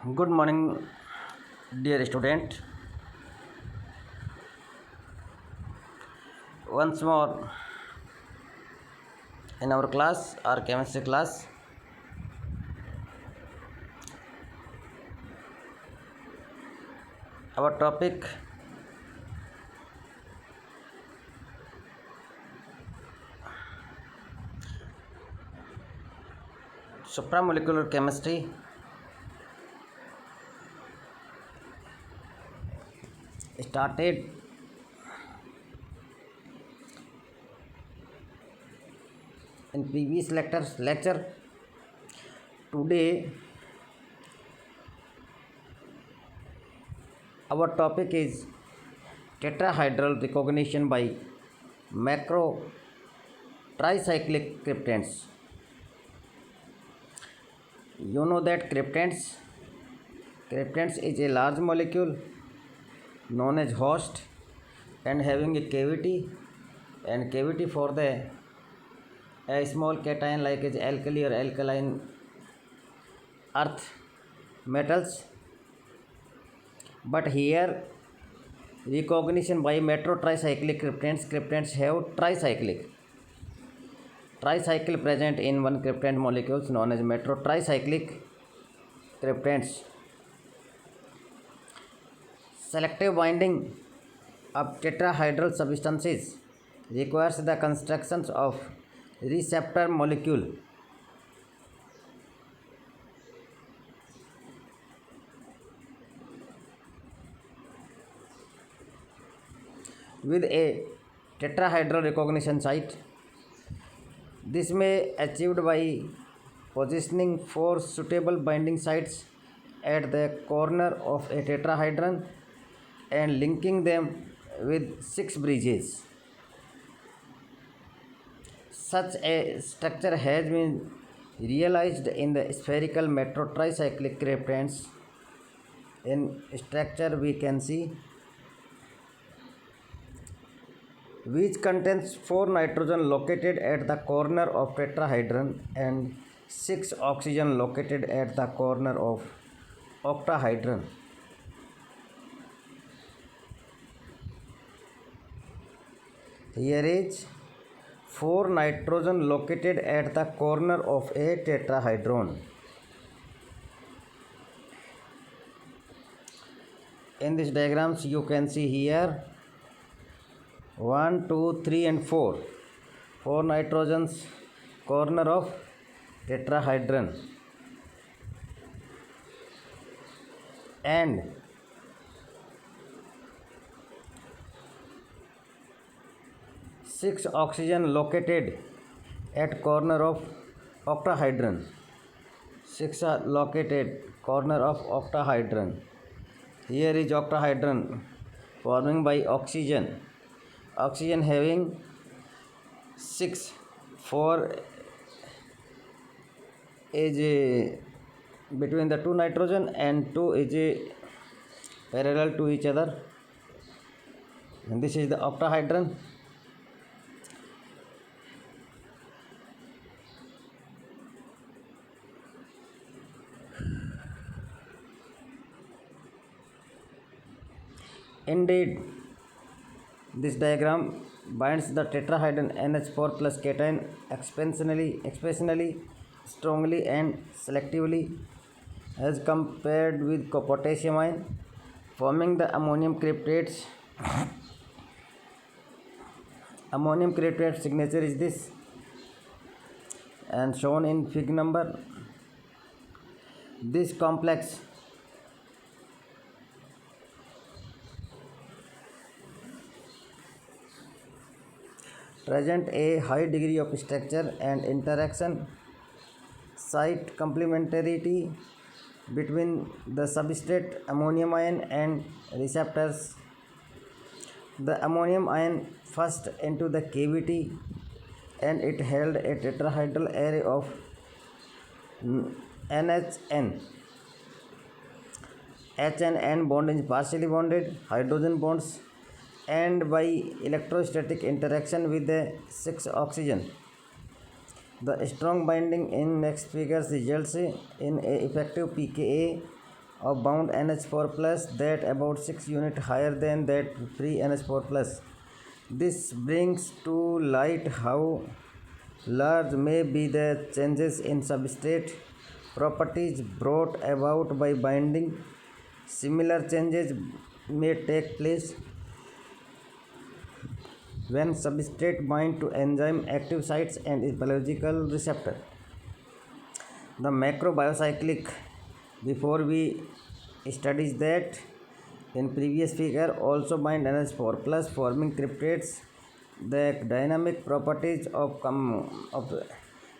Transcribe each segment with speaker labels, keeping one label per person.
Speaker 1: Good morning, dear student. Once more in our class, our chemistry class, our topic supramolecular chemistry started in previous lecture. Today, our topic is tetrahedral recognition by macro tricyclic cryptants. You know that cryptants is a large molecule known as host and having a cavity for the a small cation like as alkali or alkaline earth metals. But here recognition by metro tricyclic cryptants have tricycle present in one cryptant molecules known as metro tricyclic cryptants. Selective binding of tetrahedral substances requires the constructions of receptor molecule with a tetrahedral recognition site. This may achieved by positioning 4 suitable binding sites at the corner of a tetrahedron and linking them with 6 bridges. Such a structure has been realized in the spherical metro tricyclic cryptants. In structure we can see which contains 4 nitrogen located at the corner of tetrahedron and 6 oxygen located at the corner of octahedron. Here is 4 nitrogen located at the corner of a tetrahedron. In these diagrams you can see here 1, 2, 3 and 4. 4 nitrogens corner of tetrahedron and 6 oxygen located at corner of octahedron. 6 are located corner of octahedron. Here is octahedron forming by oxygen having 6, 4 is between the 2 nitrogen and 2 is parallel to each other, and this is the octahedron. Indeed, this diagram binds the tetrahedron NH4 plus cation exceptionally strongly and selectively as compared with potassium ion, forming the ammonium cryptates. Ammonium cryptate signature is this and shown in fig number. This complex present a high degree of structure and interaction site complementarity between the substrate ammonium ion and receptors. The ammonium ion first into the cavity and it held a tetrahedral array of NHN. H and N bond is partially bonded hydrogen bonds and by electrostatic interaction with the 6 oxygen. The strong binding in next figures results in a effective pKa of bound NH4 plus that about 6 unit higher than that free NH4 plus. This brings to light how large may be the changes in substrate properties brought about by binding. Similar changes may take place when substrate bind to enzyme active sites and is biological receptor. The macrobiocyclic, before we studies that in previous figure, also bind NH4 plus forming cryptates. The dynamic properties of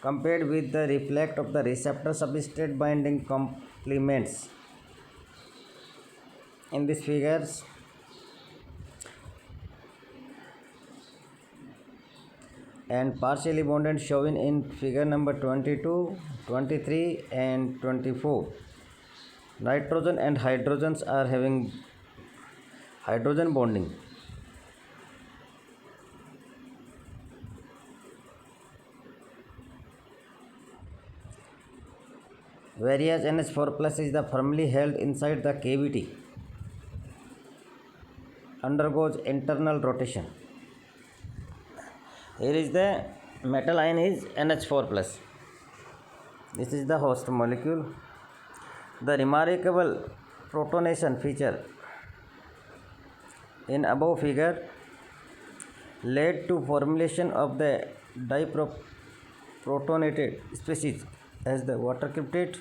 Speaker 1: compared with the reflect of the receptor substrate binding complements. In these figures, and partially bonded shown in figure number 22, 23 and 24. Nitrogen and hydrogens are having hydrogen bonding. Whereas NH4 plus is the firmly held inside the cavity, undergoes internal rotation. Here is the metal ion is NH4 plus. This is the host molecule. The remarkable protonation feature in above figure led to formulation of the diprotonated species as the water cryptate,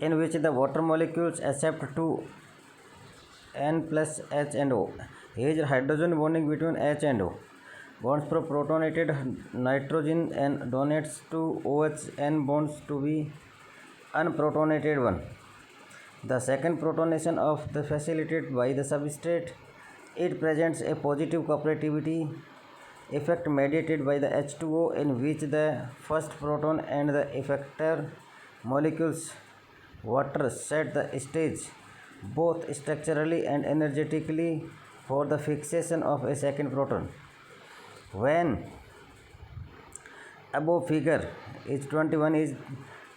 Speaker 1: in which the water molecules accept to N plus H and O. Here is hydrogen bonding between H and O. Bonds for protonated nitrogen and donates to OH and bonds to be unprotonated one. The second protonation of the facilitated by the substrate. It presents a positive cooperativity effect mediated by the H2O, in which the first proton and the effector molecules water set the stage both structurally and energetically for the fixation of a second proton. When above figure is 21 is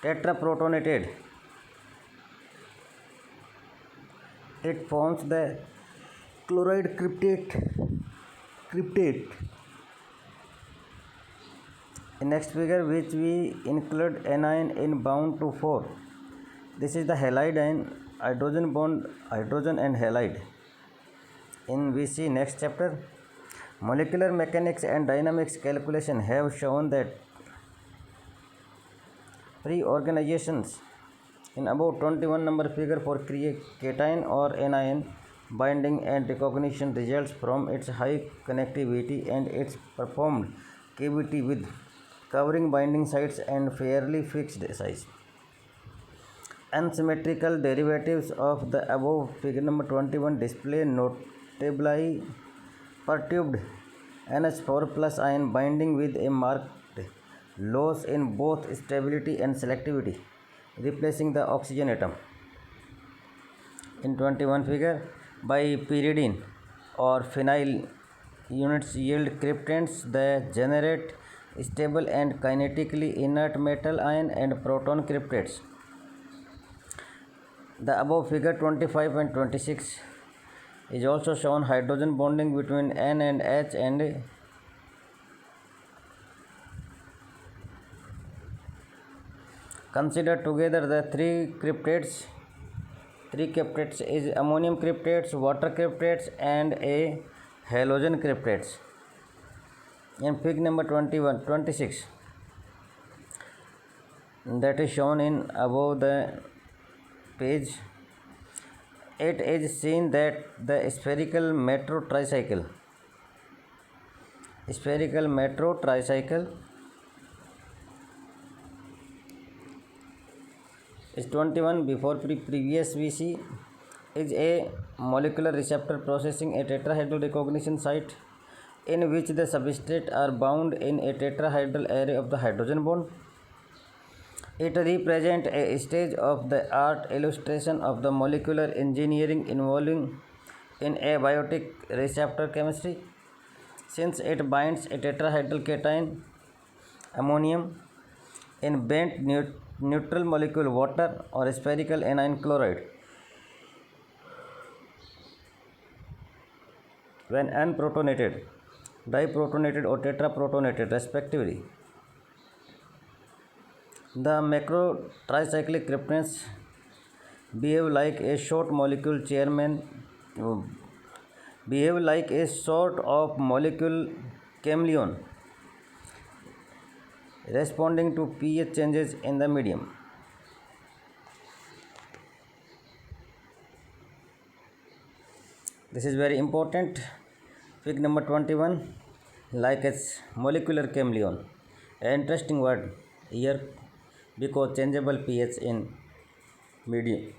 Speaker 1: tetraprotonated, it forms the chloride cryptate. In next figure, which we include anion in bound to 4. This is the halide ion, hydrogen bond hydrogen and halide. In we see next chapter, molecular mechanics and dynamics calculation have shown that pre-organizations in about 21 number figure for cation or anion binding and recognition results from its high connectivity and its performed cavity with covering binding sites and fairly fixed size. Unsymmetrical derivatives of the above figure number 21 display notably perturbed NH4 plus ion binding with a marked loss in both stability and selectivity, replacing the oxygen atom. In 21 figure, by pyridine or phenyl units yield cryptanes that generate stable and kinetically inert metal ion and proton cryptates. The above figure 25 and 26 is also shown hydrogen bonding between N and H and consider together the three cryptates is ammonium cryptates, water cryptates and a halogen cryptates. In fig number 26 that is shown in above the page, it is seen that the spherical metro tricycle is 21 before previous we see is a molecular receptor processing a tetrahedral recognition site in which the substrate are bound in a tetrahedral array of the hydrogen bond. It represents a stage of the art illustration of the molecular engineering involving in abiotic receptor chemistry. since it binds a tetrahedral cation ammonium in bent neutral molecule water or spherical anion chloride. When unprotonated, diprotonated or tetraprotonated respectively, the macro tricyclic cryptons behave like a short molecule behave like a sort of molecule chameleon, responding to pH changes in the medium. This is very important. Fig number 21, like a molecular chameleon. An interesting word here because changeable pH in medium.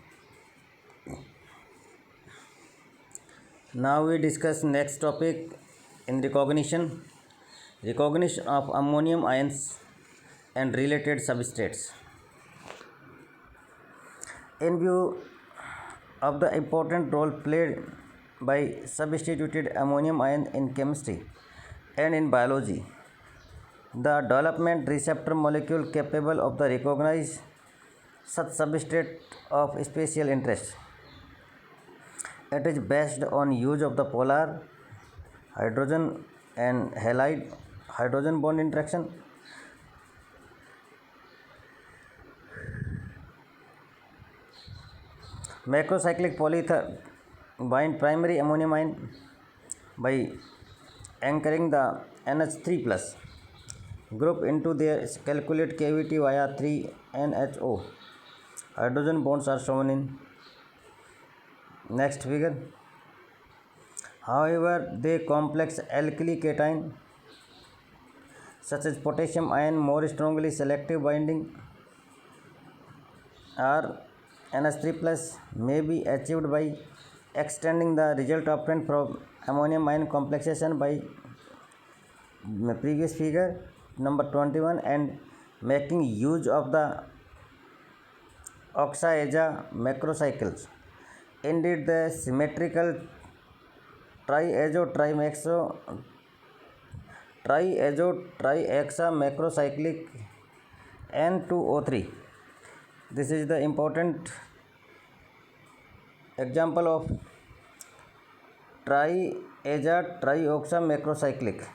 Speaker 1: Now we discuss next topic in recognition of ammonium ions and related substrates. In view of the important role played by substituted ammonium ion in chemistry and in biology, the development receptor molecule capable of the recognize such substrate of special interest. It is based on use of the polar hydrogen and halide hydrogen bond interaction. Macrocyclic polyether bind primary ammonium ion by anchoring the NH3 plus group into their calculate cavity via 3 NHO. Hydrogen bonds are shown in next figure. However, the complex alkali cation such as potassium ion more strongly selective binding or NH3 plus may be achieved by extending the result obtained from ammonium ion complexation by previous figure number 21 and making use of the oxyaza macrocycles. Indeed, the symmetrical triazo triaxa macrocyclic N2O3. This is the important example of triaza trioxa macrocyclic,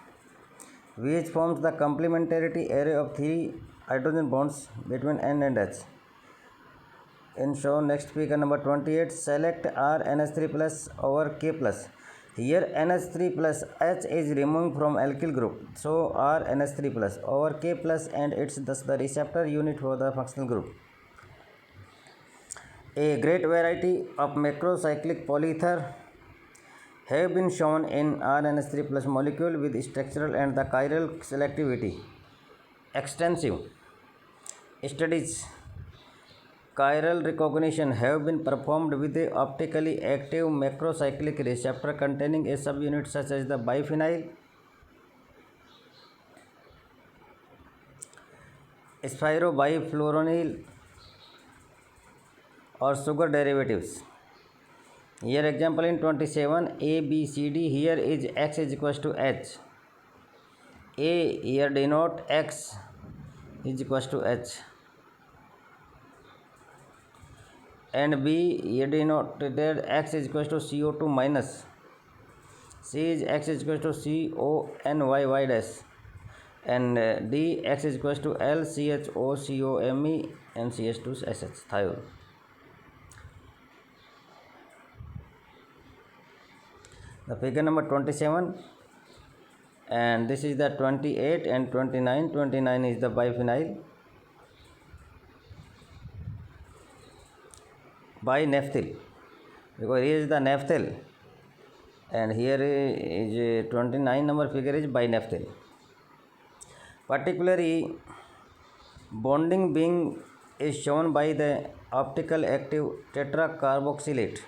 Speaker 1: which forms the complementarity array of 3 hydrogen bonds between N and H. In show next figure number 28, select R NH3 plus over K plus. Here NH3 plus H is removed from alkyl group, so R NH3 plus over K plus and it's thus the receptor unit for the functional group. A great variety of macrocyclic polyether have been shown in RNH3 plus molecule with structural and the chiral selectivity. Extensive studies chiral recognition have been performed with the optically active macrocyclic receptor containing a subunit such as the biphenyl, spirobifluoronyl or sugar derivatives. Here example in 27, A, B, C, D. Here is X is equals to H. A here denote X is equals to H. And B here denoted X is equals to CO2 minus. C is X is equals to CONYY dash. And D X is equals to LCHOCOME and CH2SH thiol. The figure number 27 and this is the 28 and 29. 29 is the biphenyl binaphthyl because here is the naphthyl and here is 29 number figure is binaphthyl. Particularly bonding being is shown by the optical active tetracarboxylate.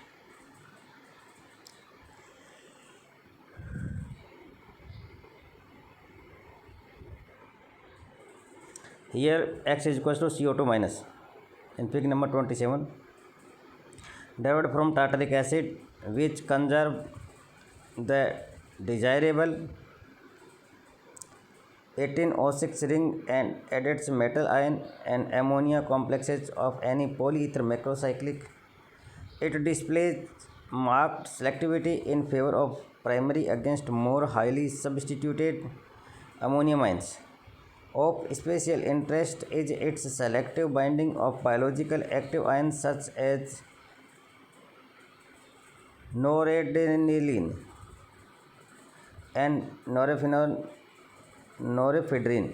Speaker 1: Here X is equals to CO2 minus in figure number 27. Derived from tartaric acid which conserve the desirable 18O6 ring and adds metal ion and ammonia complexes of any polyether macrocyclic. It displays marked selectivity in favor of primary against more highly substituted ammonium ions. Of special interest is its selective binding of biological active ions such as noradrenaline and norepinephrine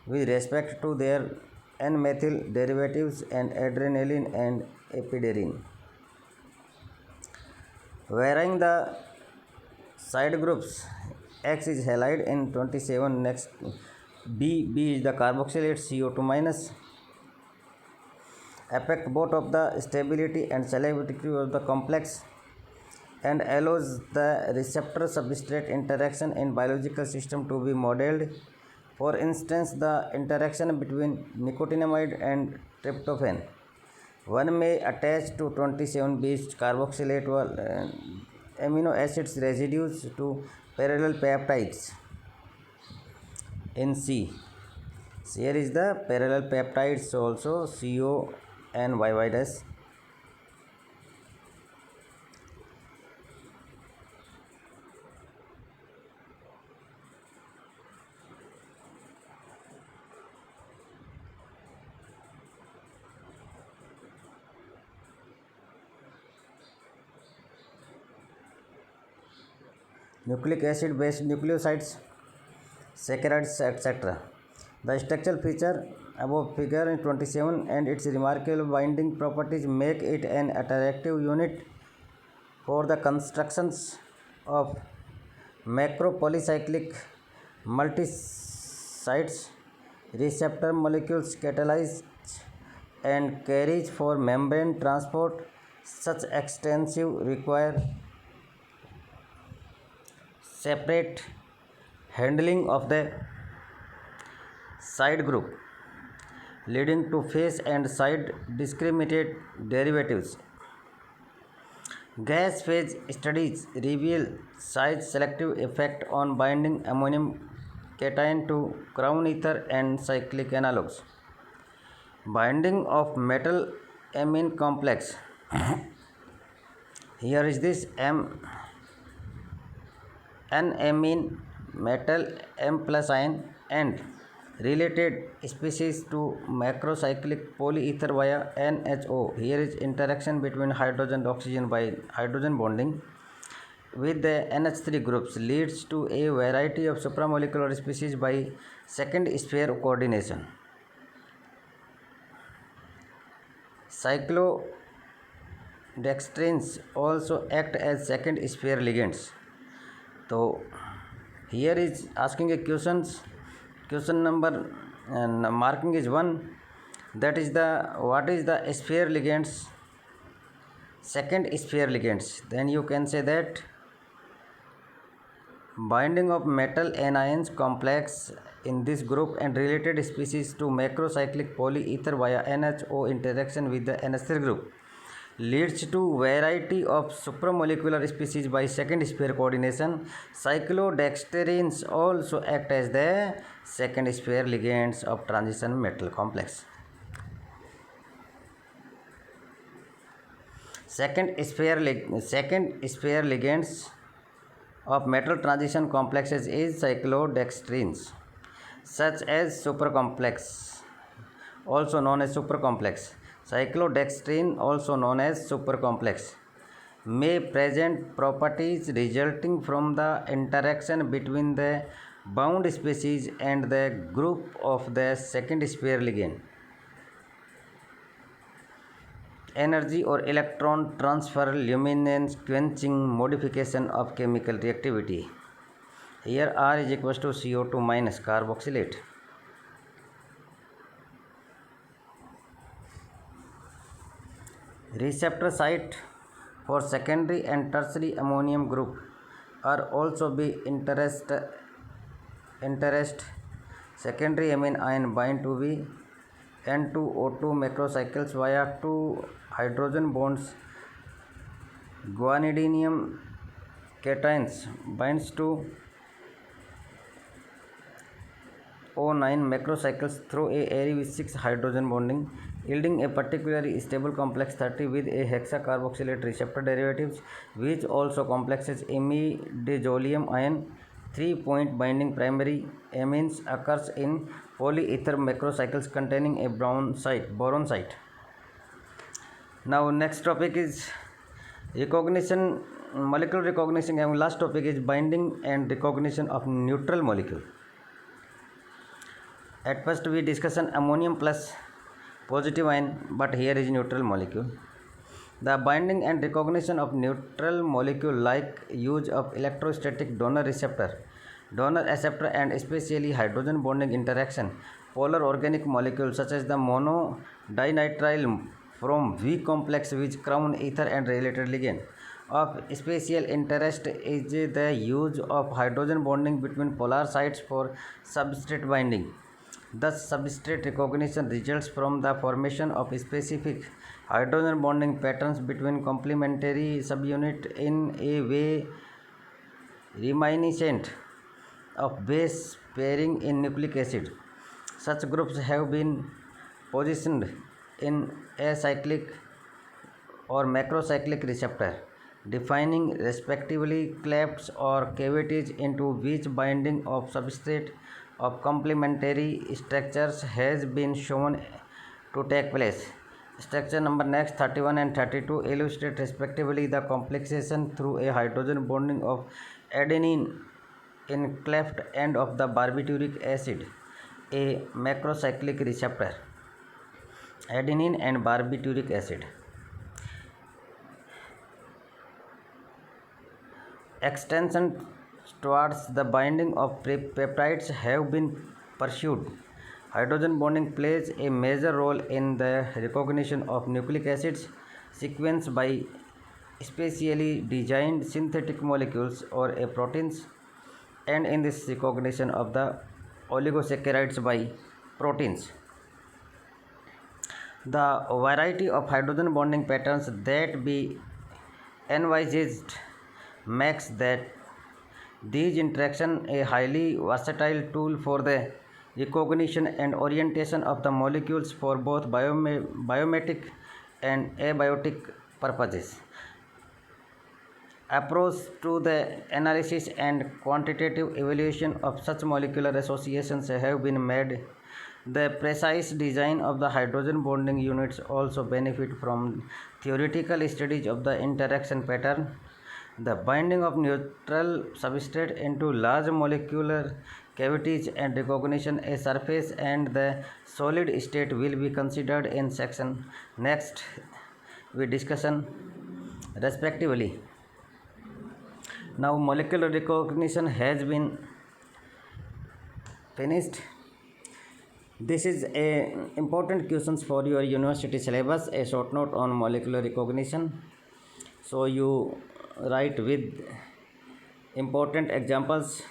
Speaker 1: with respect to their N-methyl derivatives and adrenaline and epinephrine. Varying the side groups, X is halide in 27, next B is the carboxylate CO2 minus. Affect both of the stability and selectivity of the complex and allows the receptor substrate interaction in biological system to be modeled. For instance, the interaction between nicotinamide and tryptophan. One may attach to 27 base carboxylate amino acids residues to parallel peptides in C. So here is the parallel peptides also CO and YY dash. Nucleic acid based nucleosides, saccharides, etc. The structural feature above figure 27 and its remarkable binding properties make it an attractive unit for the constructions of macropolycyclic multisites. Receptor molecules catalyze and carriage for membrane transport. Such extensive require separate handling of the side group, leading to phase and side discriminate derivatives. Gas phase studies reveal size selective effect on binding ammonium cation to crown ether and cyclic analogues. Binding of metal amine complex. Here is this N-amine metal M plus ion and related species to macrocyclic polyether via NHO. Here is interaction between hydrogen and oxygen by hydrogen bonding with the NH3 groups leads to a variety of supramolecular species by second sphere coordination. Cyclodextrins also act as second sphere ligands. So here is asking a question number and marking is 1, that is the what is the sphere ligands, second sphere ligands. Then you can say that binding of metal anions complex in this group and related species to macrocyclic polyether via NHO interaction with the NH3 group leads to variety of supramolecular species by second sphere coordination. Cyclodextrins also act as the second sphere ligands of transition metal complex. Second sphere ligands of metal transition complexes is cyclodextrins, such as supercomplex, also known as supercomplex. Cyclodextrin, also known as supercomplex, may present properties resulting from the interaction between the bound species and the group of the second sphere ligand. Energy or electron transfer, luminance, quenching, modification of chemical reactivity. Here R is equals to CO2 minus carboxylate. Receptor site for secondary and tertiary ammonium group are also be interest. Secondary amine ion bind to be N2O2 macrocycles via 2 hydrogen bonds. Guanidinium cations binds to O9 macrocycles through a array with 6 hydrogen bonding, yielding a particularly stable complex 30 with a hexacarboxylate receptor derivatives, which also complexes imidazolium ion. 3-point binding primary amines occurs in polyether macrocycles containing a boron site. Now next topic is recognition, molecular recognition, and last topic is binding and recognition of neutral molecule. At first we discuss an ammonium plus positive ion, but here is neutral molecule. The binding and recognition of neutral molecule, like use of electrostatic donor acceptor, and especially hydrogen bonding interaction, polar organic molecules such as the monodinitrile from weak complex with crown ether and related ligand. Of special interest is the use of hydrogen bonding between polar sites for substrate binding. Thus, substrate recognition results from the formation of specific hydrogen bonding patterns between complementary subunits in a way reminiscent of base pairing in nucleic acid. Such groups have been positioned in acyclic or macrocyclic receptor, defining respectively clefts or cavities into which binding of substrate of complementary structures has been shown to take place. Structure number next 31 and 32 illustrate respectively the complexation through a hydrogen bonding of adenine in cleft end of the barbituric acid, a macrocyclic receptor. Adenine and barbituric acid. Extension towards the binding of peptides have been pursued. Hydrogen bonding plays a major role in the recognition of nucleic acids sequenced by specially designed synthetic molecules or proteins, and in this recognition of the oligosaccharides by proteins. The variety of hydrogen bonding patterns that be envisaged makes that these interactions a highly versatile tool for the recognition and orientation of the molecules for both biometric and abiotic purposes. Approach to the analysis and quantitative evaluation of such molecular associations have been made. The precise design of the hydrogen bonding units also benefit from theoretical studies of the interaction pattern. The binding of neutral substrate into large molecular cavities and recognition a surface and the solid state will be considered in section next we discussion respectively. Now molecular recognition has been finished. This is a important questions for your university syllabus, a short note on molecular recognition. So you write with important examples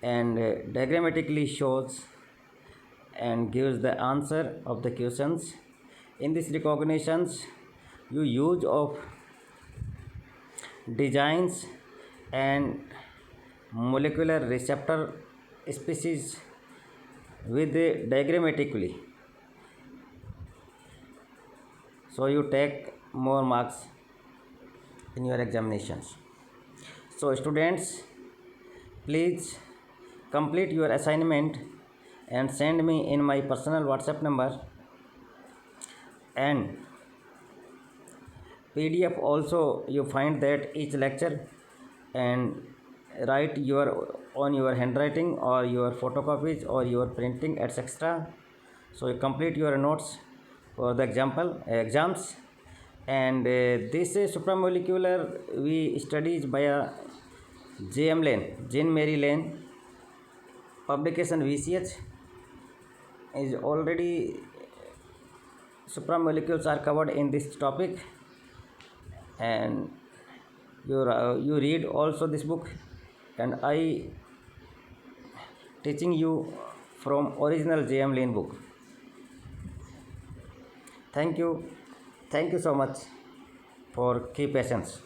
Speaker 1: and diagrammatically shows and gives the answer of the questions. In this recognitions, you use of designs and molecular receptor species with diagrammatically. So you take more marks in your examinations. So students, please complete your assignment and send me in my personal WhatsApp number, and PDF also you find that each lecture, and write your on your handwriting or your photocopies or your printing etc. So you complete your notes for the exams. And this supramolecular we studies by a Jean Marie Lane, publication VCH is already supramolecules are covered in this topic, and you read also this book, and I teaching you from original J.M. Lane book. Thank you so much for keep patience.